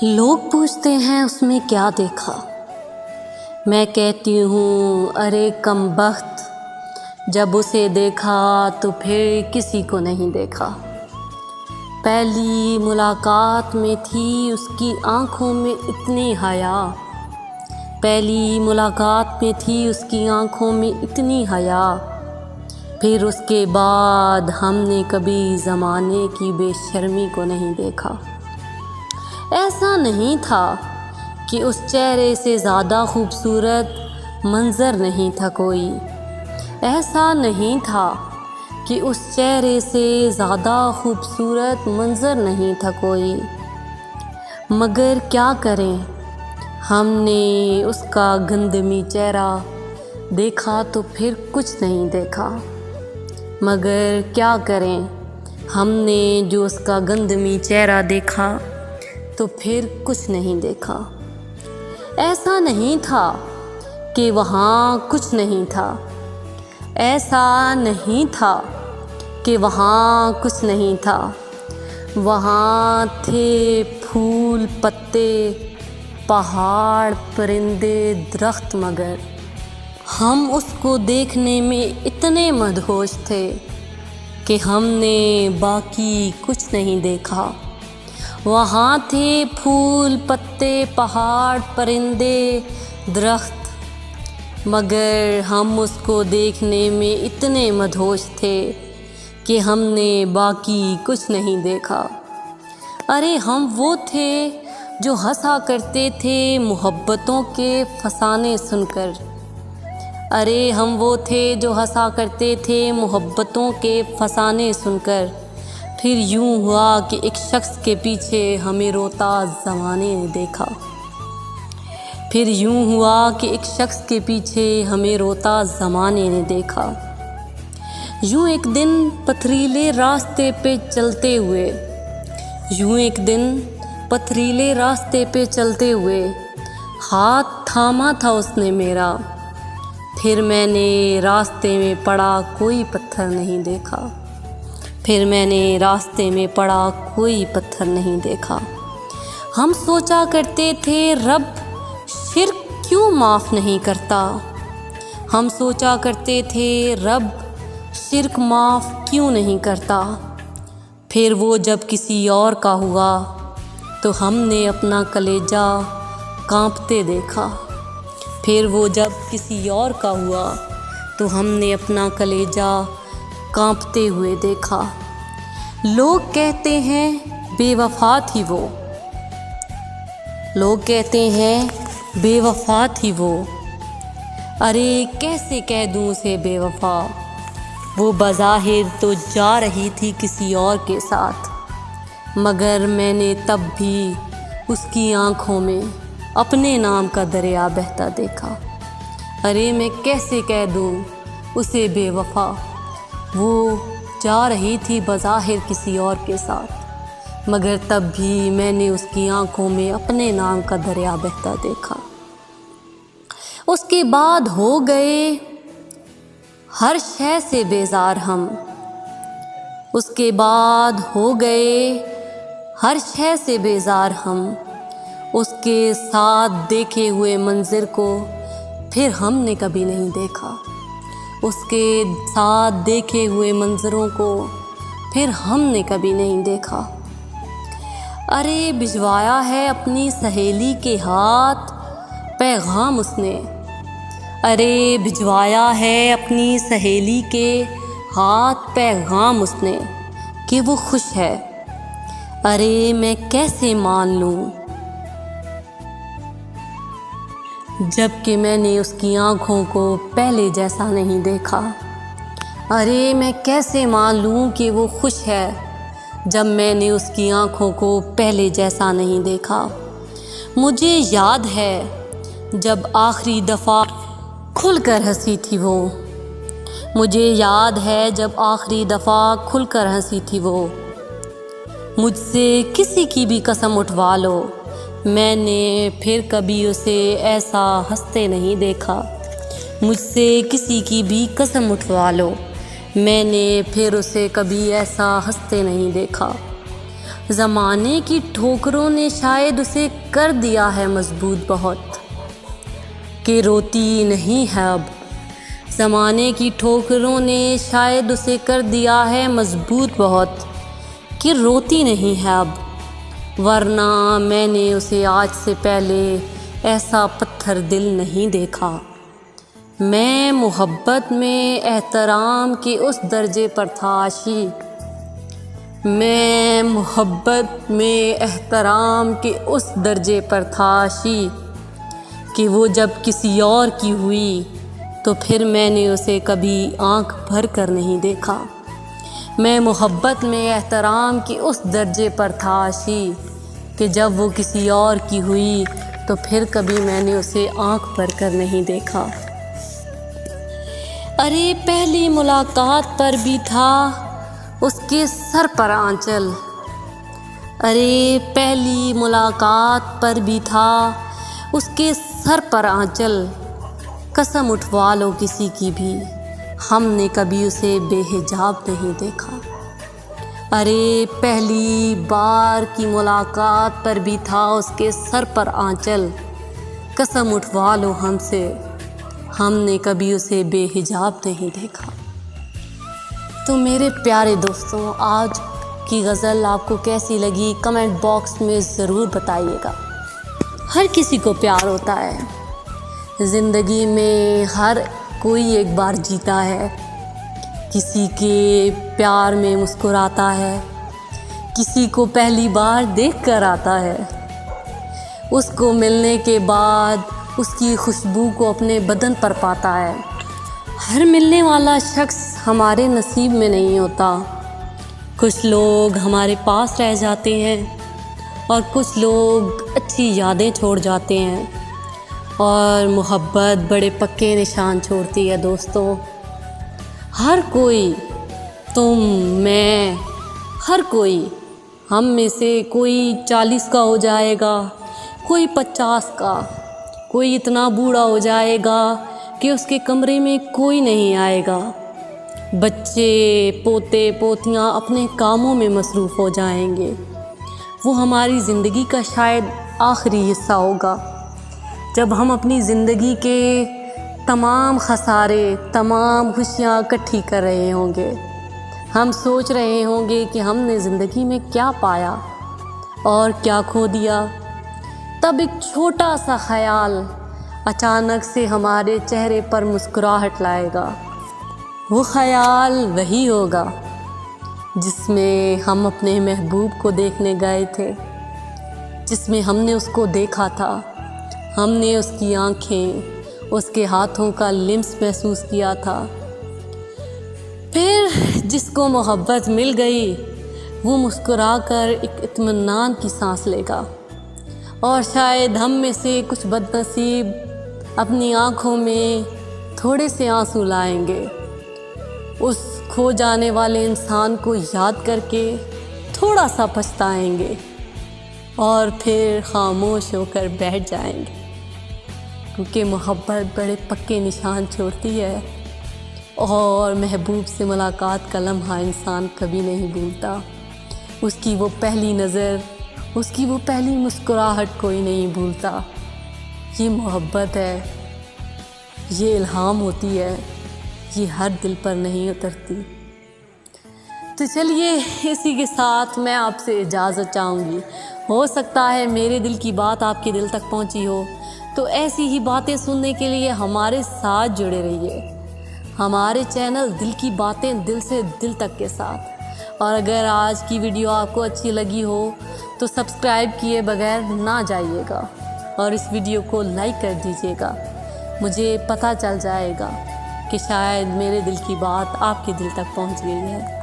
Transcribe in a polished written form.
لوگ پوچھتے ہیں اس میں کیا دیکھا، میں کہتی ہوں ارے کم بخت، جب اسے دیکھا تو پھر کسی کو نہیں دیکھا۔ پہلی ملاقات میں تھی اس کی آنکھوں میں اتنی حیا، پہلی ملاقات میں تھی اس کی آنکھوں میں اتنی حیا، پھر اس کے بعد ہم نے کبھی زمانے کی بے شرمی کو نہیں دیکھا۔ ایسا نہیں تھا کہ اس چہرے سے زیادہ خوبصورت منظر نہیں تھا کوئی، ایسا نہیں تھا کہ اس چہرے سے زیادہ خوبصورت منظر نہیں تھا کوئی، مگر کیا کریں ہم نے اس کا گندمی چہرہ دیکھا تو پھر کچھ نہیں دیکھا، مگر کیا کریں ہم نے جو اس کا گندمی چہرہ دیکھا تو پھر کچھ نہیں دیکھا۔ ایسا نہیں تھا کہ وہاں کچھ نہیں تھا، ایسا نہیں تھا کہ وہاں کچھ نہیں تھا، وہاں تھے پھول پتے پہاڑ پرندے درخت، مگر ہم اس کو دیکھنے میں اتنے مدہوش تھے کہ ہم نے باقی کچھ نہیں دیکھا۔ وہاں تھے پھول پتے پہاڑ پرندے درخت، مگر ہم اس کو دیکھنے میں اتنے مدہوش تھے کہ ہم نے باقی کچھ نہیں دیکھا۔ ارے ہم وہ تھے جو ہنسا کرتے تھے محبتوں کے فسانے سن کر، ارے ہم وہ تھے جو ہنسا کرتے تھے محبتوں کے فسانے سن کر، پھر یوں ہوا کہ ایک شخص کے پیچھے ہمیں روتا زمانے نے دیکھا، پھر یوں ہوا کہ ایک شخص کے پیچھے ہمیں روتا زمانے نے دیکھا۔ یوں ایک دن پتھریلے راستے پہ چلتے ہوئے، یوں ایک دن پتھریلے راستے پہ چلتے ہوئے ہاتھ تھاما تھا اس نے میرا، پھر میں نے راستے میں پڑا کوئی پتھر نہیں دیکھا، پھر میں نے راستے میں پڑا کوئی پتھر نہیں دیکھا۔ ہم سوچا کرتے تھے رب شرک کیوں معاف نہیں کرتا، ہم سوچا کرتے تھے رب شرک معاف کیوں نہیں کرتا، پھر وہ جب کسی اور کا ہوا تو ہم نے اپنا کلیجہ کانپتے دیکھا، پھر وہ جب کسی اور کا ہوا تو ہم نے اپنا کلیجہ کانپتے ہوئے دیکھا۔ لوگ کہتے ہیں بے وفا تھی وہ، لوگ کہتے ہیں بے وفا تھی وہ، ارے کیسے کہہ دوں اسے بے وفا، وہ بظاہر تو جا رہی تھی کسی اور کے ساتھ، مگر میں نے تب بھی اس کی آنکھوں میں اپنے نام کا دریا بہتا دیکھا۔ ارے میں کیسے کہہ دوں اسے بے وفا، وہ جا رہی تھی بظاہر کسی اور کے ساتھ، مگر تب بھی میں نے اس کی آنکھوں میں اپنے نام کا دریا بہتا دیکھا۔ اس کے بعد ہو گئے ہر شے سے بیزار ہم، اس کے بعد ہو گئے ہر شے سے بیزار ہم، اس کے ساتھ دیکھے ہوئے منظر کو پھر ہم نے کبھی نہیں دیکھا، اس کے ساتھ دیکھے ہوئے منظروں کو پھر ہم نے کبھی نہیں دیکھا۔ ارے بھجوایا ہے اپنی سہیلی کے ہاتھ پیغام اس نے، ارے بھجوایا ہے اپنی سہیلی کے ہاتھ پیغام اس نے کہ وہ خوش ہے، ارے میں کیسے مان لوں جب کہ میں نے اس کی آنکھوں کو پہلے جیسا نہیں دیکھا، ارے میں کیسے مان لوں کہ وہ خوش ہے جب میں نے اس کی آنکھوں کو پہلے جیسا نہیں دیکھا۔ مجھے یاد ہے جب آخری دفعہ کھل کر ہنسی تھی وہ، مجھے یاد ہے جب آخری دفعہ کھل کر ہنسی تھی وہ، مجھ سے کسی کی بھی قسم اٹھوا لو میں نے پھر کبھی اسے ایسا ہنستے نہیں دیکھا، مجھ سے کسی کی بھی قسم اٹھوا لو میں نے پھر اسے کبھی ایسا ہنستے نہیں دیکھا۔ زمانے کی ٹھوکروں نے شاید اسے کر دیا ہے مضبوط بہت کہ روتی نہیں ہے اب۔ زمانے کی ٹھوکروں نے شاید اسے کر دیا ہے مضبوط بہت کہ روتی نہیں ہے اب، ورنہ میں نے اسے آج سے پہلے ایسا پتھر دل نہیں دیکھا۔ میں محبت میں احترام کے اس درجے پر تھا عاشق، میں محبت میں احترام کے اس درجے پر تھا عاشق کہ وہ جب کسی اور کی ہوئی تو پھر میں نے اسے کبھی آنکھ بھر کر نہیں دیکھا۔ میں محبت میں احترام کے اس درجے پر تھا عاشق کہ جب وہ کسی اور کی ہوئی تو پھر کبھی میں نے اسے آنکھ بھر کر نہیں دیکھا۔ ارے پہلی ملاقات پر بھی تھا اس کے سر پر آنچل، ارے پہلی ملاقات پر بھی تھا اس کے سر پر آنچل، قسم اٹھوا لو کسی کی بھی ہم نے کبھی اسے بے حجاب نہیں دیکھا۔ ارے پہلی بار کی ملاقات پر بھی تھا اس کے سر پر آنچل، قسم اٹھوا لو ہم سے ہم نے کبھی اسے بے حجاب نہیں دیکھا۔ تو میرے پیارے دوستوں، آج کی غزل آپ کو کیسی لگی کمنٹ باکس میں ضرور بتائیے گا۔ ہر کسی کو پیار ہوتا ہے، زندگی میں ہر کوئی ایک بار جیتا ہے، کسی کے پیار میں مسکراتا ہے، کسی کو پہلی بار دیکھ کر آتا ہے، اس کو ملنے کے بعد اس کی خوشبو کو اپنے بدن پر پاتا ہے۔ ہر ملنے والا شخص ہمارے نصیب میں نہیں ہوتا، کچھ لوگ ہمارے پاس رہ جاتے ہیں اور کچھ لوگ اچھی یادیں چھوڑ جاتے ہیں، اور محبت بڑے پکے نشان چھوڑتی ہے۔ دوستو، ہر کوئی، تم، میں، ہر کوئی ہم میں سے کوئی 40 کا ہو جائے گا، کوئی 50 کا، کوئی اتنا بوڑھا ہو جائے گا کہ اس کے کمرے میں کوئی نہیں آئے گا، بچے پوتے پوتیاں اپنے کاموں میں مصروف ہو جائیں گے۔ وہ ہماری زندگی کا شاید آخری حصہ ہوگا جب ہم اپنی زندگی کے تمام خسارے، تمام خوشیاں اکٹھی کر رہے ہوں گے، ہم سوچ رہے ہوں گے کہ ہم نے زندگی میں کیا پایا اور کیا کھو دیا۔ تب ایک چھوٹا سا خیال اچانک سے ہمارے چہرے پر مسکراہٹ لائے گا۔ وہ خیال وہی ہوگا جس میں ہم اپنے محبوب کو دیکھنے گئے تھے، جس میں ہم نے اس کو دیکھا تھا، ہم نے اس کی آنکھیں، اس کے ہاتھوں کا لمس محسوس کیا تھا۔ پھر جس کو محبت مل گئی وہ مسکرا کر ایک اطمینان کی سانس لے گا، اور شاید ہم میں سے کچھ بد نصیب اپنی آنکھوں میں تھوڑے سے آنسو لائیں گے، اس کھو جانے والے انسان کو یاد کر کے تھوڑا سا پچھتائیں گے، اور پھر خاموش ہو کر بیٹھ جائیں گے، کیونکہ محبت بڑے پکے نشان چھوڑتی ہے، اور محبوب سے ملاقات کا لمحہ انسان کبھی نہیں بھولتا۔ اس کی وہ پہلی نظر، اس کی وہ پہلی مسکراہٹ کوئی نہیں بھولتا۔ یہ محبت ہے، یہ الہام ہوتی ہے، یہ ہر دل پر نہیں اترتی۔ تو چلیے اسی کے ساتھ میں آپ سے اجازت چاہوں گی۔ ہو سکتا ہے میرے دل کی بات آپ کے دل تک پہنچی ہو، تو ایسی ہی باتیں سننے کے لیے ہمارے ساتھ جڑے رہیے، ہمارے چینل دل کی باتیں دل سے دل تک کے ساتھ۔ اور اگر آج کی ویڈیو آپ کو اچھی لگی ہو تو سبسکرائب کیے بغیر نہ جائیے گا، اور اس ویڈیو کو لائک کر دیجیے گا۔ مجھے پتہ چل جائے گا کہ شاید میرے دل کی بات آپ کے دل تک پہنچ گئی ہے۔